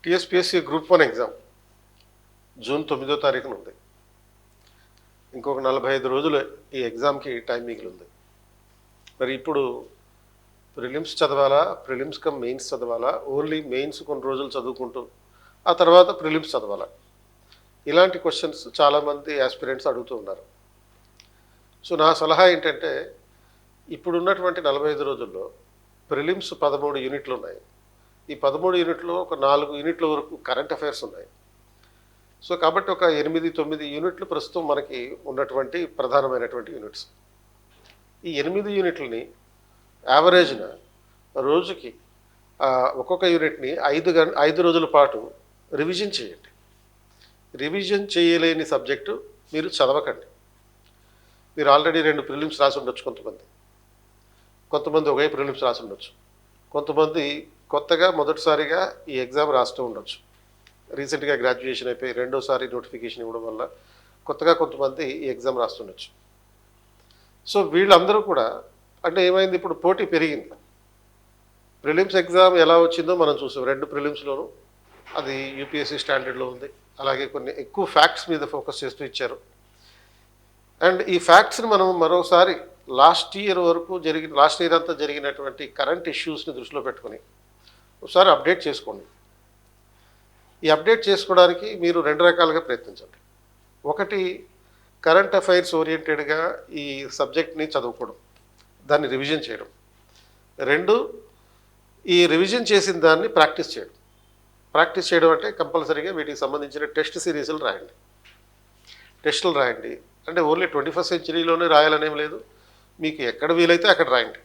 TSPSC group 1 exam June 9వ తారీఖున ఉంది. ఇంకొక 45 రోజులు ఈ ఎగ్జామ్కి టైం మిగిలి ఉంది. మరి ఇప్పుడు ప్రిలిమ్స్ చదవాలా, ప్రిలిమ్స్ కమ్ మెయిన్స్ చదవాలా, ఓన్లీ మెయిన్స్ కొన్ని రోజులు చదువుకుంటూ ఆ తర్వాత ప్రిలిమ్స్ చదవాలా? ఇలాంటి క్వశ్చన్స్ చాలామంది ఆస్పిరెంట్స్ అడుగుతూ ఉన్నారు. సో నా సలహా ఏంటంటే, ఇప్పుడున్నటువంటి 45 రోజుల్లో ప్రిలిమ్స్ 13 యూనిట్లు ఉన్నాయి. ఈ 13 యూనిట్లో ఒక 4 యూనిట్ల వరకు కరెంట్ అఫైర్స్ ఉన్నాయి. సో కాబట్టి ఒక 8-9 యూనిట్లు ప్రస్తుతం మనకి ఉన్నటువంటి ప్రధానమైనటువంటి యూనిట్స్. ఈ 8 యూనిట్లని యావరేజ్న రోజుకి ఒక్కొక్క యూనిట్ని 5 రోజుల పాటు రివిజన్ చేయండి. రివిజన్ చేయలేని సబ్జెక్టు మీరు చదవకండి. మీరు ఆల్రెడీ 2 ప్రిలిమ్స్ రాసి ఉండొచ్చు. కొంతమంది ఒకే ప్రిలిమ్స్ రాసి ఉండొచ్చు. కొంతమంది కొత్తగా మొదటిసారిగా ఈ ఎగ్జామ్ రాస్తూ ఉండొచ్చు. రీసెంట్గా గ్రాడ్యుయేషన్ అయిపోయి రెండోసారి నోటిఫికేషన్ ఇవ్వడం వల్ల కొత్తగా కొంతమంది ఈ ఎగ్జామ్ రాస్తుండొచ్చు. సో వీళ్ళందరూ కూడా అంటే ఏమైంది, ఇప్పుడు పోటీ పెరిగింది. ప్రిలిమ్స్ ఎగ్జామ్ ఎలా వచ్చిందో మనం చూసాం. 2 ప్రిలిమ్స్లోనూ అది యూపీఎస్సీ స్టాండర్డ్లో ఉంది. అలాగే కొన్ని ఎక్కువ ఫ్యాక్ట్స్ మీద ఫోకస్ చేస్తూ ఇచ్చారు. అండ్ ఈ ఫ్యాక్ట్స్ని మనం మరోసారి లాస్ట్ ఇయర్ అంతా జరిగినటువంటి కరెంట్ ఇష్యూస్ని దృష్టిలో పెట్టుకొని ఒకసారి అప్డేట్ చేసుకోండి. ఈ అప్డేట్ చేసుకోవడానికి మీరు 2 రకాలుగా ప్రయత్నించండి. ఒకటి, కరెంట్ అఫైర్స్ ఓరియంటెడ్గా ఈ సబ్జెక్ట్ని చదువుకోవడం, దాన్ని రివిజన్ చేయడం. 2, ఈ రివిజన్ చేసిన దాన్ని ప్రాక్టీస్ చేయడం. ప్రాక్టీస్ చేయడం అంటే కంపల్సరీగా వీటికి సంబంధించిన టెస్ట్ సిరీస్లు రాయండి. టెస్టులు రాయండి అంటే ఓన్లీ 21st సెంచరీలోనే రాయాలనేం లేదు. మీకు ఎక్కడ వీలైతే అక్కడ రాయండి,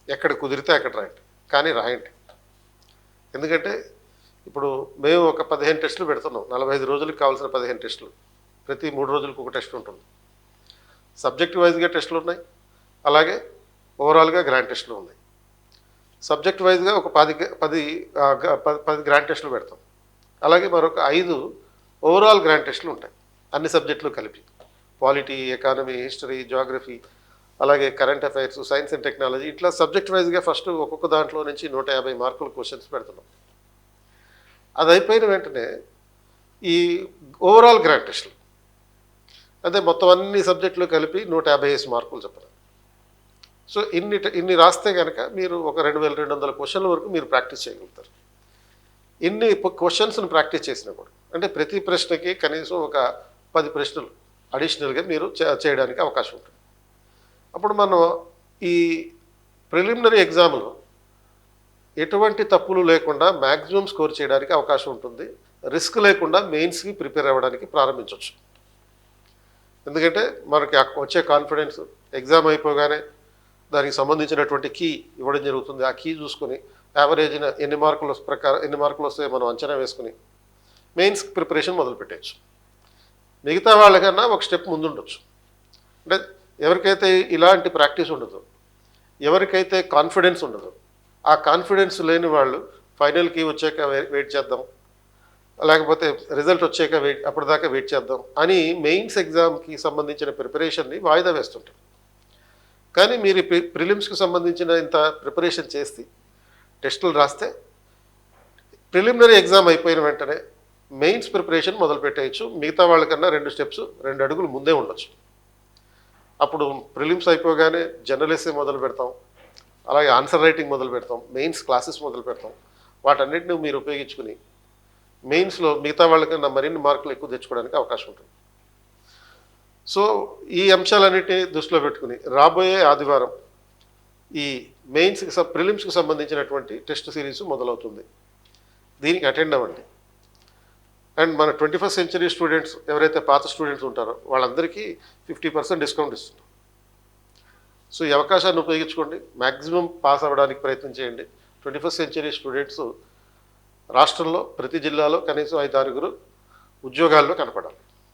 ఎక్కడ కుదిరితే అక్కడ రాయండి, కానీ రాయండి. ఎందుకంటే ఇప్పుడు మేము ఒక 15 టెస్టులు పెడుతున్నాం. 45 రోజులకు కావాల్సిన 15 టెస్టులు. ప్రతి 3 రోజులకు ఒక టెస్ట్ ఉంటుంది. సబ్జెక్ట్ వైజ్గా టెస్టులు ఉన్నాయి, అలాగే ఓవరాల్గా గ్రాండ్ టెస్టులు ఉన్నాయి. సబ్జెక్ట్ వైజ్గా ఒక 10 గ్రాండ్ టెస్టులు పెడతాం. అలాగే మరొక 5 ఓవరాల్ గ్రాండ్ టెస్టులు ఉంటాయి, అన్ని సబ్జెక్టులు కలిపి. పాలిటీ, ఎకానమీ, హిస్టరీ, జాగ్రఫీ, అలాగే current affairs, science and technology, ఇట్లా సబ్జెక్ట్ వైజ్గా ఫస్ట్ ఒక్కొక్క దాంట్లో నుంచి 150 మార్కుల క్వశ్చన్స్ పెడుతున్నాం. అది అయిపోయిన వెంటనే ఈ ఓవరాల్ గ్రాండ్ టెస్టులు అంటే మొత్తం అన్ని సబ్జెక్టులు కలిపి 150 మార్కులు చెప్పాలి. సో ఇన్ని రాస్తే కనుక మీరు ఒక 2200 క్వశ్చన్ల వరకు మీరు ప్రాక్టీస్ చేయగలుగుతారు. ఇన్ని క్వశ్చన్స్ని ప్రాక్టీస్ చేసినా కూడా అంటే ప్రతి ప్రశ్నకి కనీసం ఒక 10 ప్రశ్నలు అడిషనల్గా మీరు చేయడానికి అవకాశం ఉంటుంది. అప్పుడు మనం ఈ ప్రిలిమినరీ ఎగ్జామ్లో ఎటువంటి తప్పులు లేకుండా మ్యాక్సిమం స్కోర్ చేయడానికి అవకాశం ఉంటుంది. రిస్క్ లేకుండా మెయిన్స్కి ప్రిపేర్ అవ్వడానికి ప్రారంభించవచ్చు. ఎందుకంటే మనకి వచ్చే కాన్ఫిడెన్స్ ఎగ్జామ్ అయిపోగానే దానికి సంబంధించినటువంటి కీ ఇవ్వడం జరుగుతుంది. ఆ కీ చూసుకొని యావరేజ్న ఎన్ని మార్కులు వస్తే మనం అంచనా వేసుకుని మెయిన్స్ ప్రిపరేషన్ మొదలుపెట్టవచ్చు. మిగతా వాళ్ళకన్నా ఒక స్టెప్ ముందుండొచ్చు. అంటే ఎవరికైతే ఇలాంటి ప్రాక్టీస్ ఉండదు, ఎవరికైతే కాన్ఫిడెన్స్ ఉండదు, ఆ కాన్ఫిడెన్స్ లేని వాళ్ళు ఫైనల్కి వచ్చాక వెయిట్ చేద్దాం, లేకపోతే రిజల్ట్ వచ్చాక అప్పటిదాకా వెయిట్ చేద్దాం అని మెయిన్స్ ఎగ్జామ్కి సంబంధించిన ప్రిపరేషన్ని వాయిదా వేస్తుంటారు. కానీ మీరు ప్రిలిమ్స్కి సంబంధించిన ఇంత ప్రిపరేషన్ చేసి టెస్టులు రాస్తే ప్రిలిమినరీ ఎగ్జామ్ అయిపోయిన వెంటనే మెయిన్స్ ప్రిపరేషన్ మొదలుపెట్టేయచ్చు. మిగతా వాళ్ళకన్నా 2 అడుగులు ముందే ఉండొచ్చు. అప్పుడు ప్రిలిమ్స్ అయిపోగానే జనరల్ ఎస్సే మొదలు పెడతాం, అలాగే ఆన్సర్ రైటింగ్ మొదలు పెడతాం, మెయిన్స్ క్లాసెస్ మొదలు పెడతాం. వాటన్నిటిని మీరు ఉపయోగించుకుని మెయిన్స్లో మిగతా వాళ్ళకన్నా మరిన్ని మార్కులు ఎక్కువ తెచ్చుకోవడానికి అవకాశం ఉంటుంది. సో ఈ అంశాలన్నిటినీ దృష్టిలో పెట్టుకుని రాబోయే ఆదివారం ఈ ప్రిలిమ్స్కి సంబంధించినటువంటి టెస్ట్ సిరీస్ మొదలవుతుంది. దీనికి అటెండ్ అవ్వండి. అండ్ మన 21st సెంచరీ స్టూడెంట్స్ ఎవరైతే పాత స్టూడెంట్స్ ఉంటారో వాళ్ళందరికీ 50% డిస్కౌంట్ ఇస్తున్నాం. సో ఈ అవకాశాన్ని ఉపయోగించుకోండి. మ్యాక్సిమం పాస్ అవ్వడానికి ప్రయత్నం చేయండి. 21st సెంచరీ స్టూడెంట్స్ రాష్ట్రంలో ప్రతి జిల్లాలో కనీసం 5-6 ఉద్యోగాల్లో కనపడాలి.